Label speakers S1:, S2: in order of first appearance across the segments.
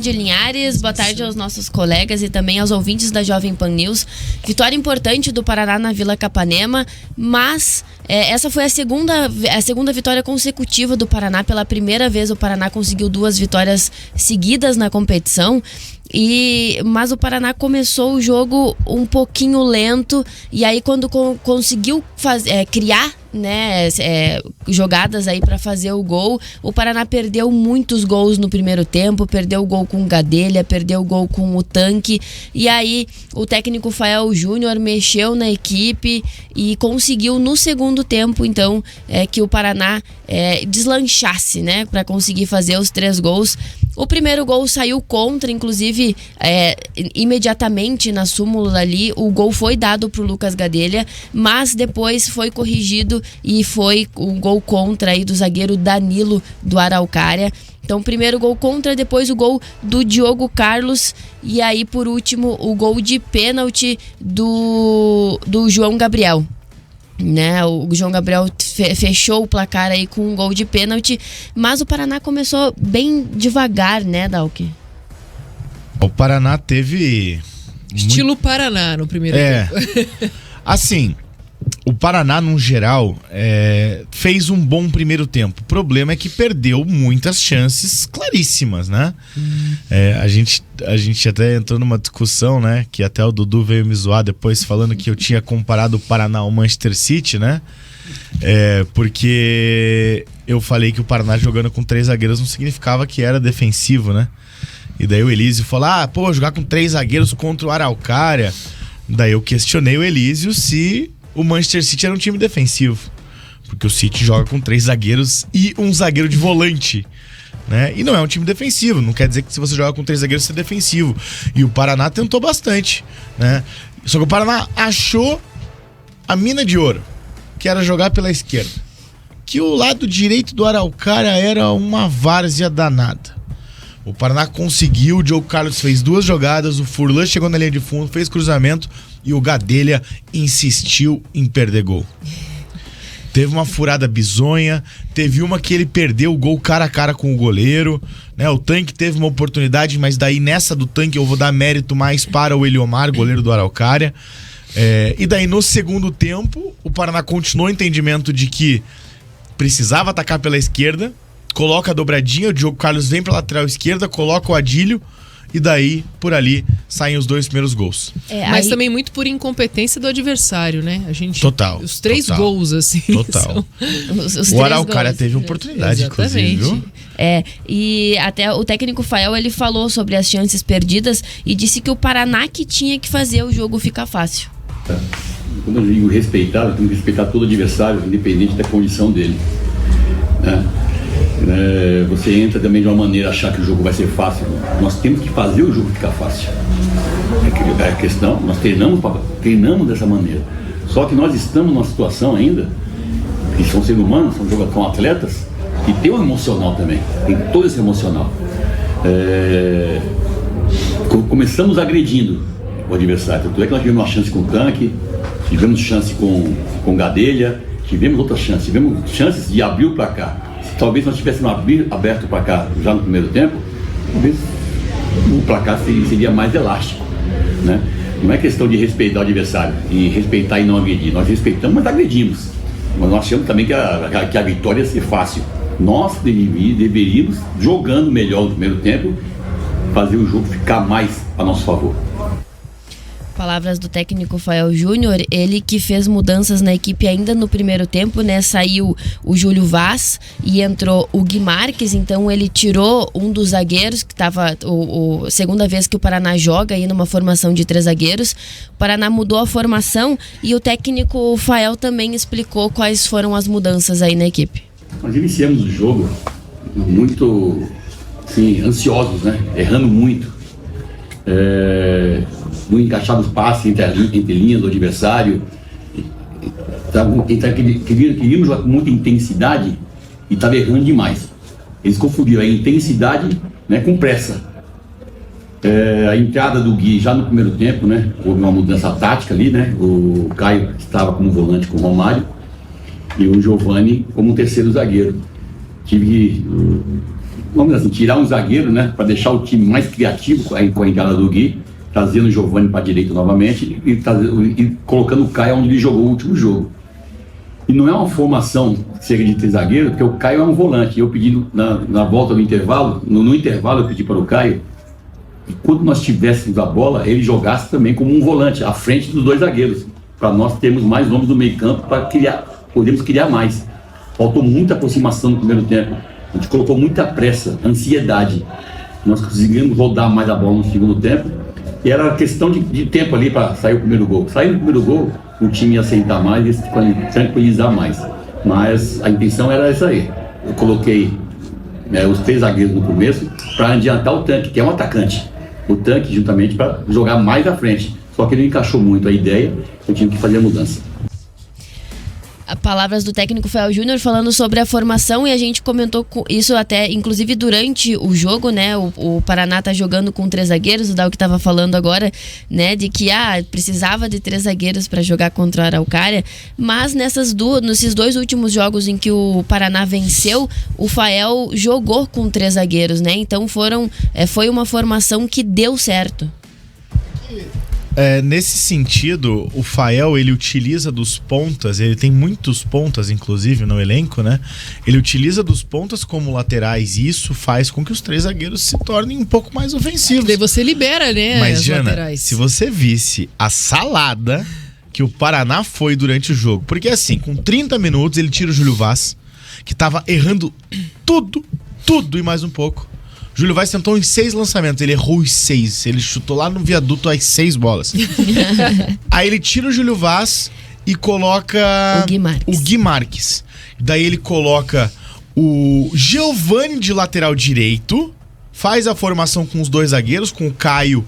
S1: de Linhares, boa tarde aos nossos colegas e também aos ouvintes da Jovem Pan News. Vitória importante do Paraná na Vila Capanema, mas essa foi a segunda vitória consecutiva do Paraná. Pela primeira vez o Paraná conseguiu 2 vitórias seguidas na competição. Mas o Paraná começou o jogo um pouquinho lento, e aí quando conseguiu criar, né, jogadas aí para fazer o gol, o Paraná perdeu muitos gols no primeiro tempo, perdeu o gol com o Gadelha, perdeu o gol com o Tanque, e aí o técnico Fael Júnior mexeu na equipe e conseguiu no segundo tempo, então, que o Paraná deslanchasse, né, para conseguir fazer os 3 gols. O primeiro gol saiu contra, inclusive imediatamente na súmula ali, o gol foi dado pro Lucas Gadelha, mas depois foi corrigido e foi o gol contra aí do zagueiro Danilo do Araucária. Então, primeiro gol contra, depois o gol do Diogo Carlos e aí, por último, o gol de pênalti do João Gabriel. Né, o João Gabriel fechou o placar aí com um gol de pênalti, mas o Paraná começou bem devagar, né, Dalke?
S2: O Paraná teve...
S3: Estilo Paraná no primeiro tempo.
S2: Assim, o Paraná, no geral, fez um bom primeiro tempo. O problema é que perdeu muitas chances claríssimas, né? A gente até entrou numa discussão, né? Que até o Dudu veio me zoar depois falando que eu tinha comparado o Paraná ao Manchester City, né? Porque eu falei que o Paraná jogando com 3 zagueiros não significava que era defensivo, né? E daí o Elísio falou, jogar com 3 zagueiros contra o Araucária. Daí eu questionei o Elísio se o Manchester City era um time defensivo, porque o City joga com 3 zagueiros e um zagueiro de volante, né? E não é um time defensivo, não quer dizer que se você joga com 3 zagueiros você é defensivo. E o Paraná tentou bastante, né? Só que o Paraná achou a mina de ouro, que era jogar pela esquerda, que o lado direito do Araucária era uma várzea danada. O Paraná conseguiu, o Diogo Carlos fez 2 jogadas, o Furlan chegou na linha de fundo, fez cruzamento e o Gadelha insistiu em perder gol. Teve uma furada bizonha, teve uma que ele perdeu o gol cara a cara com o goleiro, né? O Tanque teve uma oportunidade, mas daí nessa do Tanque eu vou dar mérito mais para o Eliomar, goleiro do Araucária. E daí no segundo tempo, o Paraná continuou o entendimento de que precisava atacar pela esquerda, coloca a dobradinha, o Diogo Carlos vem pra lateral esquerda, coloca o Adílio e daí, por ali, saem os 2 primeiros gols.
S3: Mas também muito por incompetência do adversário, né? A gente,
S2: total.
S3: Os 3 gols, assim.
S2: Total. O Araucária teve oportunidade, inclusive, viu?
S1: E até o técnico Fael, ele falou sobre as chances perdidas e disse que o Paraná que tinha que fazer o jogo ficar fácil.
S4: Quando eu digo respeitar, eu tenho que respeitar todo adversário, independente da condição dele, né? Você entra também de uma maneira achar que o jogo vai ser fácil. Nós temos que fazer o jogo ficar fácil. É a questão, nós treinamos dessa maneira. Só que nós estamos numa situação ainda, que são seres humanos, são atletas, que tem um emocional também, tem todo esse emocional. Começamos agredindo o adversário. Tanto é que nós tivemos uma chance com o Tanque, tivemos chance com o Gadelha, tivemos outras chances, tivemos chances de abrir o placar. Talvez nós tivéssemos aberto o placar já no primeiro tempo, talvez o placar seria mais elástico, né? Não é questão de respeitar o adversário e respeitar e não agredir. Nós respeitamos, mas agredimos. Mas nós achamos também que a vitória ia ser fácil. Nós deveríamos, jogando melhor no primeiro tempo, fazer o jogo ficar mais a nosso favor.
S1: Palavras do técnico Fael Júnior, ele que fez mudanças na equipe ainda no primeiro tempo, né? Saiu o Júlio Vaz e entrou o Gui Marques, então ele tirou um dos zagueiros, que estava a segunda vez que o Paraná joga aí numa formação de 3 zagueiros. O Paraná mudou a formação e o técnico Fael também explicou quais foram as mudanças aí na equipe.
S4: Nós iniciamos o jogo muito, assim, ansiosos, né? Errando muito. Não encaixava os passes entre linhas do adversário. Queríamos jogar com muita intensidade e estava errando demais. Eles confundiram a intensidade, né, com pressa. A entrada do Gui já no primeiro tempo, né, houve uma mudança tática ali, né? O Caio estava como volante com o Romário e o Giovani como um terceiro zagueiro. Tive que vamos dizer assim, tirar um zagueiro, né, para deixar o time mais criativo com a entrada do Gui, trazendo o Giovani para a direita novamente e colocando o Caio onde ele jogou o último jogo. E não é uma formação que seria de 3 zagueiros, porque o Caio é um volante. Eu pedi na volta do intervalo, no intervalo eu pedi para o Caio que quando nós tivéssemos a bola, ele jogasse também como um volante, à frente dos 2 zagueiros, para nós termos mais nomes no meio campo, para podermos criar mais. Faltou muita aproximação no primeiro tempo. A gente colocou muita pressa, ansiedade. Nós conseguimos rodar mais a bola no segundo tempo. E era questão de tempo ali para sair o primeiro gol. Saindo o primeiro gol, o time ia sentar mais e se tranquilizar mais. Mas a intenção era essa aí. Eu coloquei os 3 zagueiros no começo para adiantar o Tanque, que é um atacante. O Tanque, juntamente, para jogar mais à frente. Só que ele encaixou muito a ideia, eu tive que fazer a mudança.
S1: Palavras do técnico Fael Júnior falando sobre a formação, e a gente comentou isso até, inclusive, durante o jogo, né? O Paraná tá jogando com 3 zagueiros, o Dalk estava falando agora, né? De que precisava de 3 zagueiros para jogar contra a Araucária, mas nesses 2 últimos jogos em que o Paraná venceu, o Fael jogou com 3 zagueiros, né? Então foi uma formação que deu certo.
S2: Nesse sentido, o Fael, ele utiliza dos pontas, ele tem muitos pontas, inclusive, no elenco, né? Ele utiliza dos pontas como laterais, e isso faz com que os 3 zagueiros se tornem um pouco mais ofensivos.
S3: Daí você libera, né,
S2: Mas,
S3: as
S2: Jana,
S3: laterais.
S2: se você visse a salada que o Paraná foi durante o jogo, porque assim, com 30 minutos ele tira o Júlio Vaz, que tava errando tudo e mais um pouco. Júlio Vaz tentou em 6 lançamentos, ele errou os 6. Ele chutou lá no viaduto as 6 bolas. Aí ele tira o Júlio Vaz e coloca o Gui Marques. Daí ele coloca o Giovani de lateral direito, faz a formação com os 2 zagueiros, com o Caio,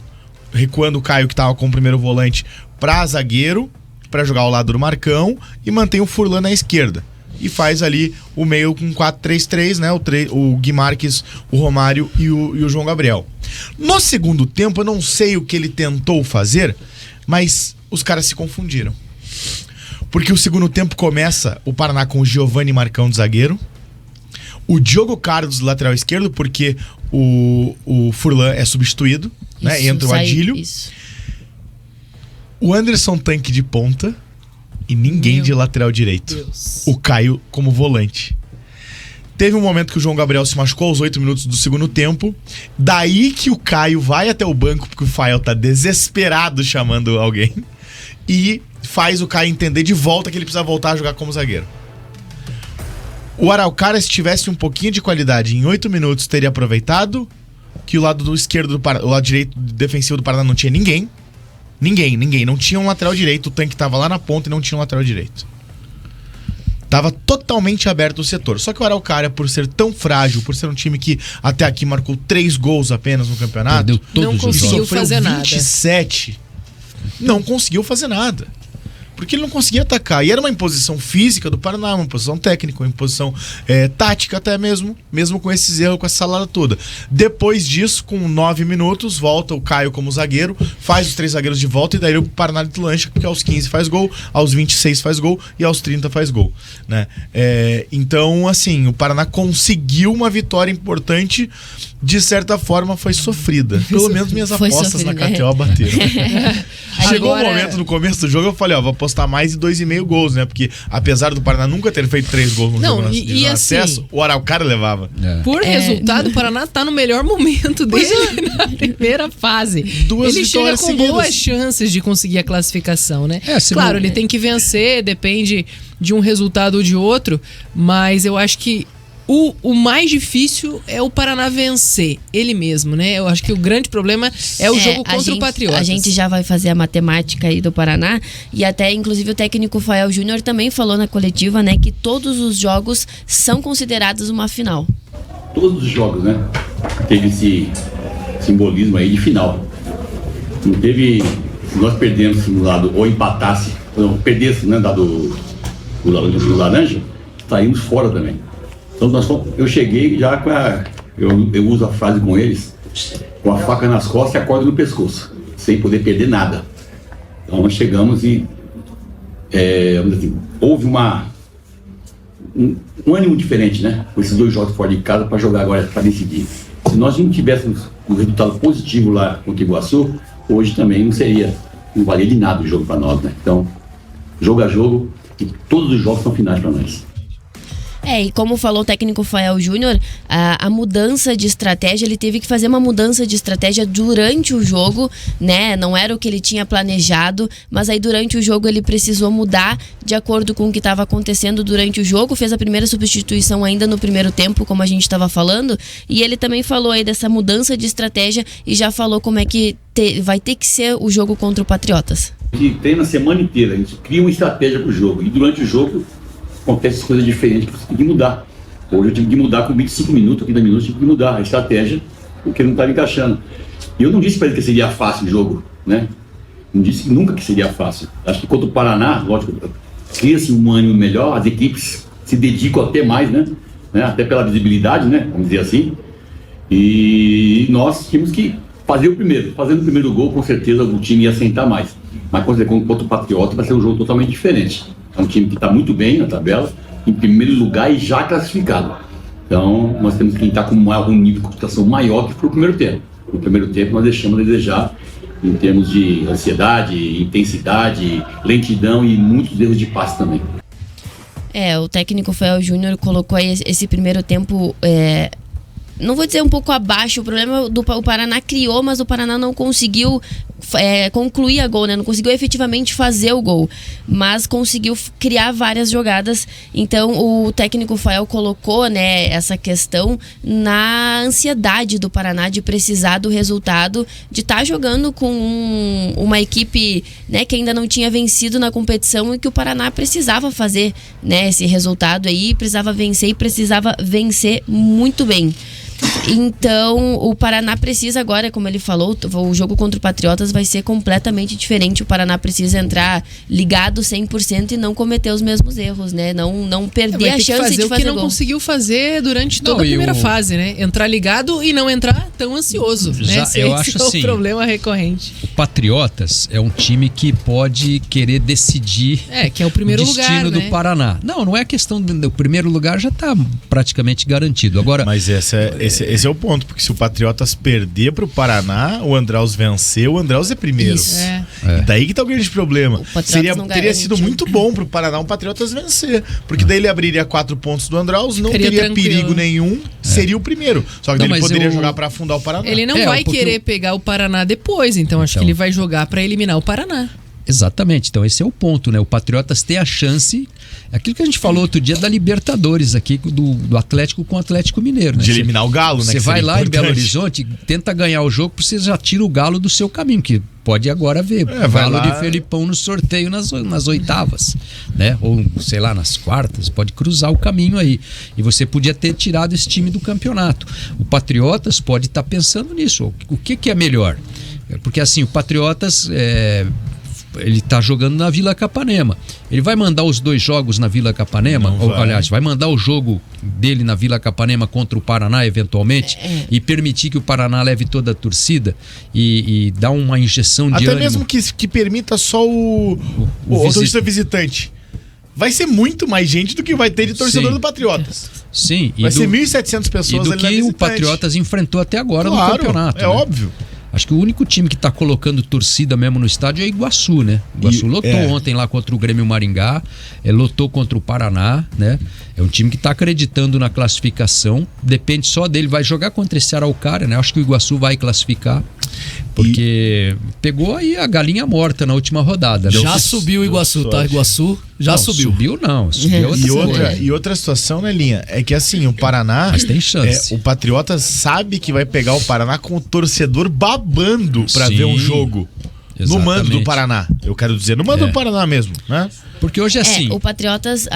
S2: recuando o Caio que tava com o primeiro volante pra zagueiro, pra jogar ao lado do Marcão, e mantém o Furlan na esquerda. E faz ali o meio com 4-3-3, né? O Gui Marques, o Romário e o João Gabriel. No segundo tempo, eu não sei o que ele tentou fazer, mas os caras se confundiram. Porque o segundo tempo começa o Paraná com o Giovani e Marcão de zagueiro, o Diogo Carlos do lateral esquerdo, porque o Furlan é substituído, né? Entra o Adílio. O Anderson Tanque de ponta. E ninguém de lateral direito.
S3: Deus.
S2: O Caio como volante. Teve um momento que o João Gabriel se machucou aos 8 minutos do segundo tempo. Daí que o Caio vai até o banco, porque o Fael tá desesperado chamando alguém. E faz o Caio entender de volta que ele precisa voltar a jogar como zagueiro. O Araucária, se tivesse um pouquinho de qualidade, em 8 minutos teria aproveitado que o lado do esquerdo, o lado direito defensivo do Paraná não tinha ninguém. Ninguém. Não tinha um lateral direito. O Tanque tava lá na ponta e não tinha um lateral direito. Tava totalmente aberto o setor. Só que o Araucária, por ser tão frágil, por ser um time que até aqui marcou 3 gols apenas no campeonato,
S5: perdeu todos
S3: não conseguiu fazer
S2: 27, não conseguiu fazer nada. Porque ele não conseguia atacar. E era uma imposição física do Paraná, uma imposição técnica, uma imposição tática até mesmo com esses erros, com essa salada toda. Depois disso, com 9 minutos, volta o Caio como zagueiro, faz os 3 zagueiros de volta, e daí o Paraná de lancha, porque aos 15 faz gol, aos 26 faz gol e aos 30 faz gol, né? Então, assim, o Paraná conseguiu uma vitória importante, de certa forma foi sofrida. Pelo menos minhas apostas na KTO bateram. Chegou um momento no começo do jogo, eu falei, vou apostar mais de 2,5 gols, né? Porque apesar do Paraná nunca ter feito 3 gols no jogo no acesso, o Araucária levava.
S3: Por resultado, o Paraná tá no melhor momento dele na primeira fase. Ele chega com boas chances de conseguir a classificação, né? Claro, ele tem que vencer, depende de um resultado ou de outro, mas eu acho que o mais difícil é o Paraná vencer ele mesmo, né? Eu acho que o grande problema é o jogo contra o Patriotas.
S1: A gente já vai fazer a matemática aí do Paraná, e até inclusive o técnico Fael Júnior também falou na coletiva, né, que todos os jogos são considerados uma final.
S4: Todos os jogos, né? Teve esse simbolismo aí de final. Não teve, se nós perdemos no lado ou empatasse, ou perdesse, né, do laranja, saímos fora também. Então eu cheguei já com eu uso a frase com eles, com a faca nas costas e a corda no pescoço, sem poder perder nada. Então nós chegamos e vamos dizer assim, houve um ânimo diferente, né? Com esses 2 jogos fora de casa para jogar agora, para decidir. Se nós não tivéssemos um resultado positivo lá contra o Iguaçu, hoje também não valia de nada o jogo para nós, né? Então, jogo a jogo, e todos os jogos são finais para nós.
S1: E como falou o técnico Fael Júnior, a mudança de estratégia, ele teve que fazer uma mudança de estratégia durante o jogo, né? Não era o que ele tinha planejado, mas aí durante o jogo ele precisou mudar de acordo com o que estava acontecendo durante o jogo, fez a primeira substituição ainda no primeiro tempo, como a gente estava falando, e ele também falou aí dessa mudança de estratégia e já falou como é que vai ter que ser o jogo contra o Patriotas.
S4: A gente treina a semana inteira, a gente cria uma estratégia para o jogo, e durante o jogo acontecem coisas diferentes que você tem que mudar. Hoje eu tive que mudar com 25 minutos, 30 minutos, tive que mudar a estratégia, porque não estava encaixando. E eu não disse para ele que seria fácil o jogo, né? Não disse nunca que seria fácil. Acho que contra o Paraná, lógico, cria-se um ânimo melhor, as equipes se dedicam até mais, né? Até pela visibilidade, né? Vamos dizer assim. E nós tínhamos que fazer o primeiro. Fazendo o primeiro gol, com certeza o time ia sentar mais. Mas contra o Patriota vai ser um jogo totalmente diferente. É um time que está muito bem na tabela, em primeiro lugar e já classificado. Então, nós temos que estar com um nível de computação maior que foi o primeiro tempo. No primeiro tempo, nós deixamos a desejar em termos de ansiedade, intensidade, lentidão e muitos erros de passe também.
S1: O técnico Fael Júnior colocou aí esse primeiro tempo... não vou dizer um pouco abaixo, o problema o Paraná criou, mas o Paraná não conseguiu concluir a gol, né? Não conseguiu efetivamente fazer o gol, mas conseguiu criar várias jogadas. Então o técnico Fael colocou, né, essa questão na ansiedade do Paraná de precisar do resultado, de estar jogando com uma equipe, né, que ainda não tinha vencido na competição e que o Paraná precisava fazer, né, esse resultado aí, precisava vencer e precisava vencer muito bem. Então o Paraná precisa agora, como ele falou, o jogo contra o Patriotas vai ser completamente diferente. O Paraná precisa entrar ligado 100% e não cometer os mesmos erros, né? Não perder a chance de fazer
S3: o que não conseguiu fazer durante toda a primeira fase, né? Entrar ligado e não entrar tão ansioso, né?
S5: Eu acho assim,
S3: o problema recorrente.
S5: O Patriotas é um time que pode querer decidir
S3: que é o primeiro
S5: destino
S3: lugar,
S5: do Paraná. Não é questão do primeiro lugar, já está praticamente garantido. Agora,
S2: mas esse é o ponto, porque se o Patriotas perder pro Paraná, o Andraus vencer, o Andraus é primeiro.
S1: Isso.
S2: E daí que tá o grande problema. Teria sido muito bom pro Paraná o Patriotas vencer, porque daí ele abriria 4 pontos do Andraus, não teria perigo nenhum, seria o primeiro. Só que ele poderia jogar pra afundar o Paraná.
S3: Ele não vai querer pegar o Paraná depois, então acho que ele vai jogar pra eliminar o Paraná.
S5: Exatamente, então esse é o ponto, né? O Patriotas tem a chance, aquilo que a gente falou outro dia da Libertadores aqui, do Atlético com o Atlético Mineiro, né?
S2: De eliminar o Galo, né?
S5: Você vai lá em Belo Horizonte, tenta ganhar o jogo, você já tira o Galo do seu caminho, que pode agora ver o Galo de Felipão no sorteio nas oitavas, né? Ou sei lá, nas quartas, pode cruzar o caminho aí. E você podia ter tirado esse time do campeonato. O Patriotas pode estar pensando nisso. O que é melhor? Porque assim, o Patriotas... ele está jogando na Vila Capanema. Ele vai mandar os 2 jogos na Vila Capanema? Aliás, vai mandar o jogo dele na Vila Capanema contra o Paraná, eventualmente, e permitir que o Paraná leve toda a torcida e dar uma injeção de ânimo.
S2: Até mesmo que permita só o torcedor visitante. Vai ser muito mais gente do que vai ter de torcedor do Patriotas.
S5: Sim.
S2: Vai ser 1.700 pessoas
S5: ali na visitante. E do que o Patriotas enfrentou até agora no campeonato.
S2: Óbvio.
S5: Acho que o único time que está colocando torcida mesmo no estádio é Iguaçu, né? Iguaçu lotou ontem lá contra o Grêmio Maringá, lotou contra o Paraná, né? É um time que está acreditando na classificação, depende só dele, vai jogar contra esse Araucária, né? Acho que o Iguaçu vai classificar, porque pegou aí a galinha morta na última rodada.
S6: Já subiu o Iguaçu, tá? Iguaçu já subiu.
S2: E outra situação, né, Linha? É que assim, o Paraná...
S5: Mas tem chance.
S2: O Patriota sabe que vai pegar o Paraná com o torcedor babando pra ver um jogo. Exatamente. No mando do Paraná, eu quero dizer, no mando do Paraná mesmo, né?
S5: Porque hoje é assim.
S1: O Patriotas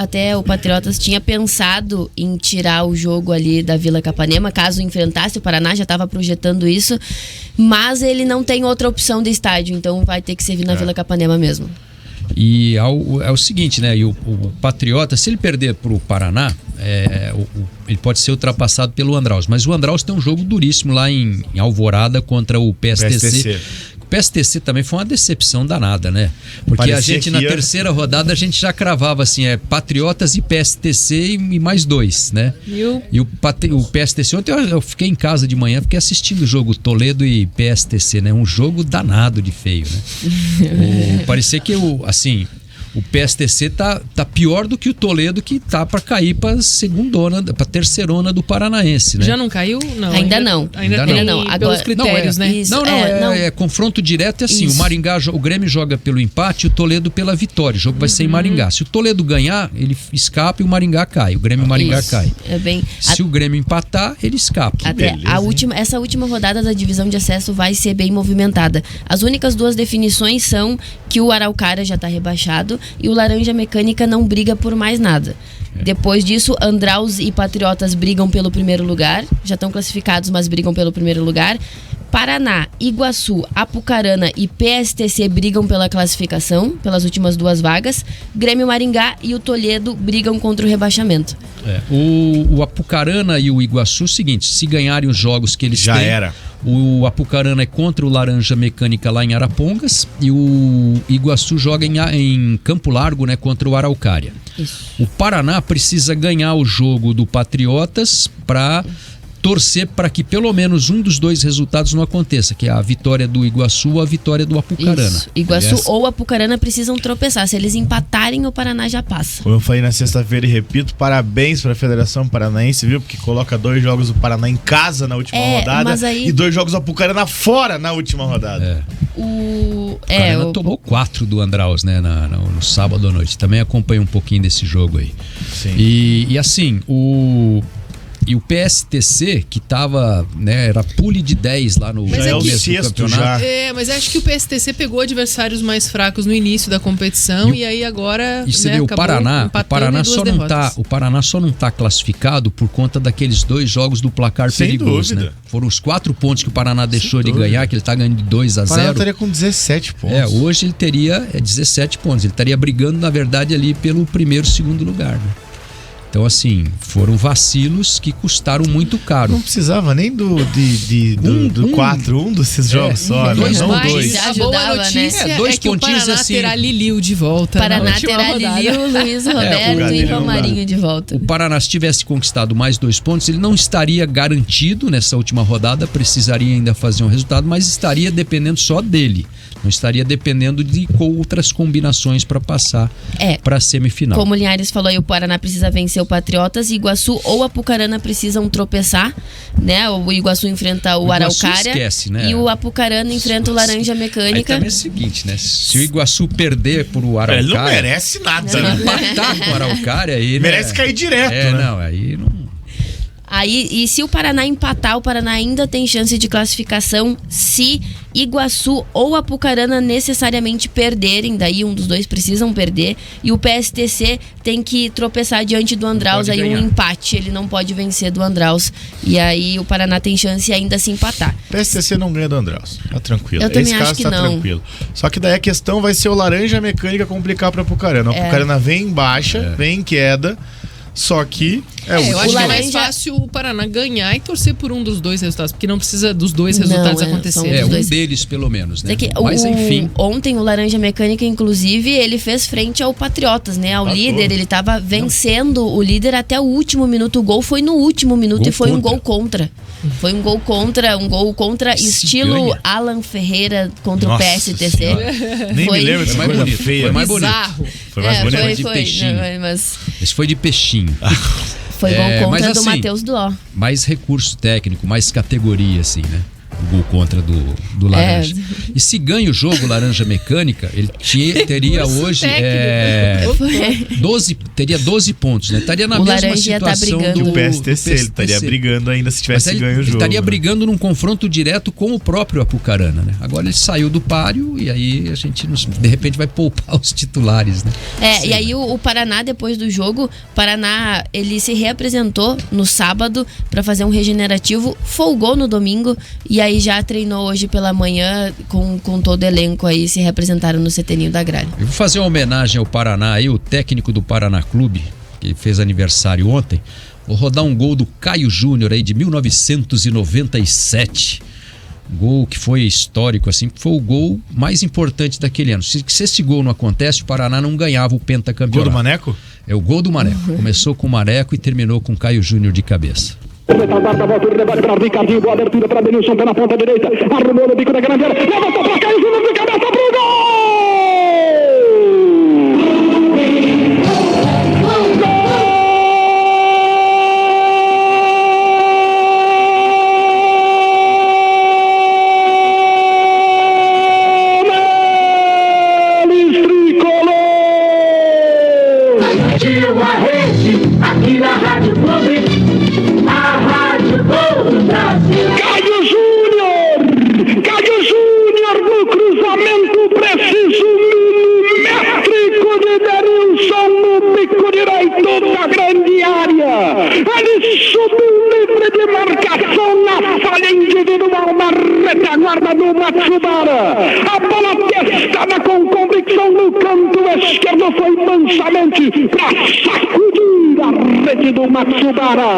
S1: tinha pensado em tirar o jogo ali da Vila Capanema, caso enfrentasse o Paraná, já estava projetando isso, mas ele não tem outra opção de estádio, então vai ter que servir na Vila Capanema mesmo.
S5: E é o seguinte, né? E o Patriota, se ele perder pro Paraná, ele pode ser ultrapassado pelo Andraus. Mas o Andraus tem um jogo duríssimo lá em Alvorada contra o PSTC. PSTC também foi uma decepção danada, né? Porque parecia a gente na terceira rodada a gente já cravava assim, Patriotas e PSTC e mais 2, né? E o PSTC, ontem eu fiquei em casa de manhã, fiquei assistindo o jogo Toledo e PSTC, né? Um jogo danado de feio, né? Parecia que o PSTC tá pior do que o Toledo, que tá para cair para segundona, para terceirona do Paranaense, né?
S3: Já não caiu? Não.
S1: Ainda não.
S3: Agora, pelos critérios, né?
S1: Isso,
S5: é confronto direto, é assim, isso. O Grêmio joga pelo empate e o Toledo pela vitória. O jogo vai ser em Maringá. Se o Toledo ganhar, ele escapa e o Maringá cai. O Grêmio e o Maringá cai. Se o Grêmio empatar, ele escapa.
S1: Essa última rodada da divisão de acesso vai ser bem movimentada. As únicas duas definições são que o Araucária já está rebaixado e o Laranja Mecânica não briga por mais nada. Depois disso, Andraus e Patriotas brigam pelo primeiro lugar, já estão classificados, mas brigam pelo primeiro lugar. Paraná, Iguaçu, Apucarana e PSTC brigam pela classificação, pelas últimas duas vagas. Grêmio, Maringá e o Toledo brigam contra o rebaixamento.
S5: O Apucarana e o Iguaçu, o seguinte, se ganharem os jogos que eles têm... Já era. O Apucarana é contra o Laranja Mecânica lá em Arapongas e o Iguaçu joga em Campo Largo, né, contra o Araucária. Isso. O Paraná precisa ganhar o jogo do Patriotas para torcer para que pelo menos um dos dois resultados não aconteça, que é a vitória do Iguaçu ou a vitória do Apucarana.
S1: Isso. Iguaçu ou Apucarana precisam tropeçar. Se eles empatarem, o Paraná já passa.
S2: Como eu falei na sexta-feira e repito, parabéns para a Federação Paranaense, viu? Porque coloca 2 jogos do Paraná em casa na última rodada e 2 jogos do Apucarana fora na última rodada.
S5: O Paraná tomou 4 do Andraus, né, no sábado à noite. Também acompanhei um pouquinho desse jogo aí. Sim. E assim, E o PSTC, que tava, né, era pule de 10 lá no começo do campeonato.
S3: Mas acho que o PSTC pegou adversários mais fracos no início da competição e aí agora,
S5: e você vê, o Paraná só não tá classificado por conta daqueles 2 jogos do placar perigoso, né? Foram os 4 pontos que o Paraná deixou de ganhar, que ele tá ganhando de 2-0. O
S2: Paraná estaria com 17 pontos.
S5: Hoje ele teria 17 pontos. Ele estaria brigando, na verdade, ali pelo primeiro, segundo lugar, né? Então, assim, foram vacilos que custaram muito caro.
S2: Não precisava nem do 4-1 desses jogos só, né?
S3: Não 2. A boa notícia é que o Paraná assim, terá Liliu de volta.
S1: O Paraná terá Liliu, Luiz Roberto e Romarinho de volta.
S5: O Paraná, se tivesse conquistado mais 2 pontos, ele não estaria garantido nessa última rodada, precisaria ainda fazer um resultado, mas estaria dependendo só dele. Não estaria dependendo de outras combinações para passar para a semifinal.
S1: Como o Linhares falou aí, o Paraná precisa vencer o Patriotas, Iguaçu ou Apucarana precisam tropeçar, né? O Iguaçu enfrenta o Araucária,
S5: esquece, né?
S1: E o Apucarana enfrenta o Laranja Mecânica.
S5: Aí também é o seguinte, né? Se o Iguaçu perder por o Araucária...
S2: Ele não merece nada.
S5: Se empatar com o Araucária... Aí,
S2: merece cair direto, né?
S5: Não, aí não...
S1: E se o Paraná empatar, o Paraná ainda tem chance de classificação se Iguaçu ou Apucarana necessariamente perderem, daí um dos dois precisam perder, e o PSTC tem que tropeçar diante do Andraus, aí um empate, ele não pode vencer do Andraus, e aí o Paraná tem chance ainda se empatar.
S2: O PSTC não ganha do Andraus, tá tranquilo.
S1: Eu também acho que não.
S2: Tranquilo. Só que daí a questão vai ser o Laranja Mecânica complicar pra Apucarana. O Apucarana vem em baixa, vem em queda. Só que
S3: eu acho que é mais fácil o Paraná ganhar e torcer por um dos 2 resultados, porque não precisa dos 2 resultados acontecerem.
S5: Um deles pelo menos, né? Mas enfim.
S1: Ontem o Laranja Mecânica, inclusive, ele fez frente ao Patriotas, né? Ao líder, ele tava vencendo o líder até o último minuto. O gol foi no último minuto e foi um gol contra. Foi um gol contra estilo Alan Ferreira contra o PSTC.
S2: Nem me lembro dessa coisa feia.
S5: Foi mais bonito.
S2: Foi mais bonito.
S5: Foi de peixinho. Esse foi de peixinho.
S1: Foi gol contra do Matheus Duó.
S5: Mais recurso técnico, mais categoria, assim, né? O gol contra do Laranja. E se ganha o jogo Laranja Mecânica, ele teria hoje teria 12 pontos, né? Estaria na mesma situação
S2: do PSTC. Ele estaria brigando ainda se tivesse ganho o jogo. Ele
S5: estaria brigando num confronto direto com o próprio Apucarana, né? Agora ele saiu do páreo e aí a gente de repente vai poupar os titulares, né?
S1: E aí o Paraná, depois do jogo, ele se reapresentou no sábado para fazer um regenerativo, folgou no domingo e aí já treinou hoje pela manhã com todo o elenco aí, se representaram no CTninho da Gralha.
S5: Eu vou fazer uma homenagem ao Paraná aí, o técnico do Paraná Clube, que fez aniversário ontem. Vou rodar um gol do Caio Júnior aí de 1997. Gol que foi histórico, assim, foi o gol mais importante daquele ano. Se esse gol não acontece, o Paraná não ganhava o pentacampeonato.
S2: Gol do Maneco?
S5: É o gol do Maneco. Começou com o Maneco e terminou com o Caio Júnior de cabeça.
S7: Retardado, volta o rebate para Ricardinho, boa abertura para Denilson pela ponta direita, arrumou no bico da grande área, levantou para Caio Júnior de cabeça pro gol!
S8: Aqui na Rádio Clube, a Rádio Clube Brasil.
S7: Caio Júnior no cruzamento preciso, milimétrico de Denilson no bico direito da grande área. Ele subiu livre de marcação na falha individual na retaguarda do Matsubara. A bola testada com convicção no canto esquerdo foi mansamente para sacudir a rede do Matsubara.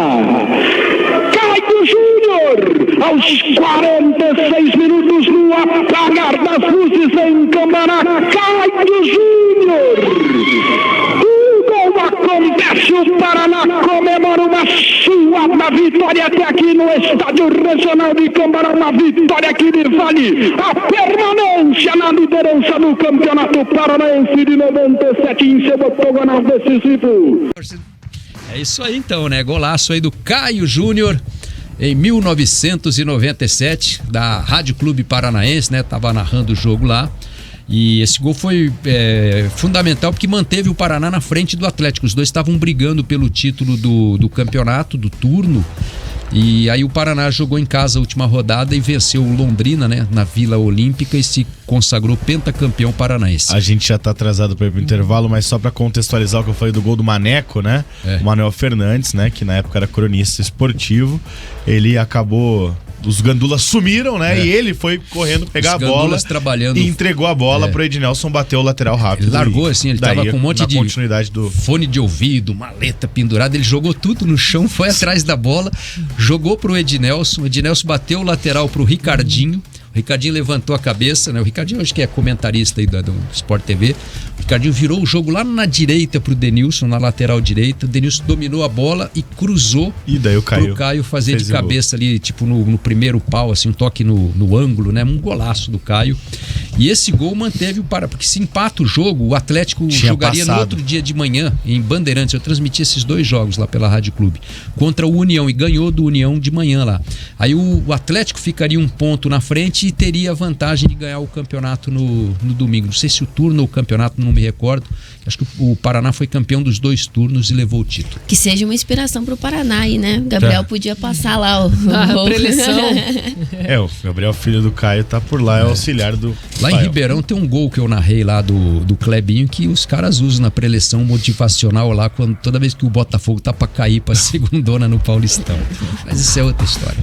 S7: Caio Júnior, aos 46 minutos no apagar das luzes em Cambará, Caio Júnior. O gol acontece, o Paraná comemora uma suada vitória até aqui no Estádio Regional de Cambará, uma vitória que lhe vale a permanência na liderança do Campeonato Paranaense de 97 em seu octogonal decisivo.
S5: É isso aí então, né? Golaço aí do Caio Júnior em 1997, da Rádio Clube Paranaense, né? Tava narrando o jogo lá. E esse gol foi fundamental porque manteve o Paraná na frente do Atlético. Os dois estavam brigando pelo título do campeonato, do turno. E aí o Paraná jogou em casa a última rodada e venceu o Londrina, né, na Vila Olímpica e se consagrou pentacampeão paranaense. A
S2: gente já tá atrasado para ir pro intervalo, mas só para contextualizar o que eu falei do gol do Maneco, né? O Manuel Fernandes, né, que na época era cronista esportivo, ele acabou... Os gandulas sumiram, né? E ele foi correndo pegar a bola e entregou a bola pro Ednelson bater o lateral rápido.
S5: Ele largou assim, ele tava com um monte de
S2: continuidade do
S5: fone de ouvido, maleta pendurada, ele jogou tudo no chão, foi atrás da bola, jogou pro Ednelson, o Ednelson bateu o lateral pro Ricardinho. O Ricardinho levantou a cabeça, né? O Ricardinho hoje que é comentarista aí do Sport TV. O Ricardinho virou o jogo lá na direita pro Denilson, na lateral direita. O Denilson dominou a bola e cruzou pro Caio fazer de cabeça ali, tipo no primeiro pau, assim, um toque no ângulo, né? Um golaço do Caio. E esse gol manteve o Paraná, porque se empata o jogo, o Atlético jogaria no outro dia de manhã, em Bandeirantes. Eu transmiti esses dois jogos lá pela Rádio Clube, contra o União, e ganhou do União de manhã lá. Aí o Atlético ficaria um ponto na frente e teria a vantagem de ganhar o campeonato no domingo. Não sei se o turno ou o campeonato, não me recordo. Acho que o Paraná foi campeão dos dois turnos e levou o título.
S1: Que seja uma inspiração pro Paraná aí, né? O Gabriel podia passar lá a
S3: preleção.
S2: O Gabriel, filho do Caio, tá por lá, é auxiliar do...
S5: Lá em Ribeirão tem um gol que eu narrei lá do Clebinho que os caras usam na preleção motivacional lá, toda vez que o Botafogo tá pra cair pra segundona no Paulistão. Mas isso é outra história.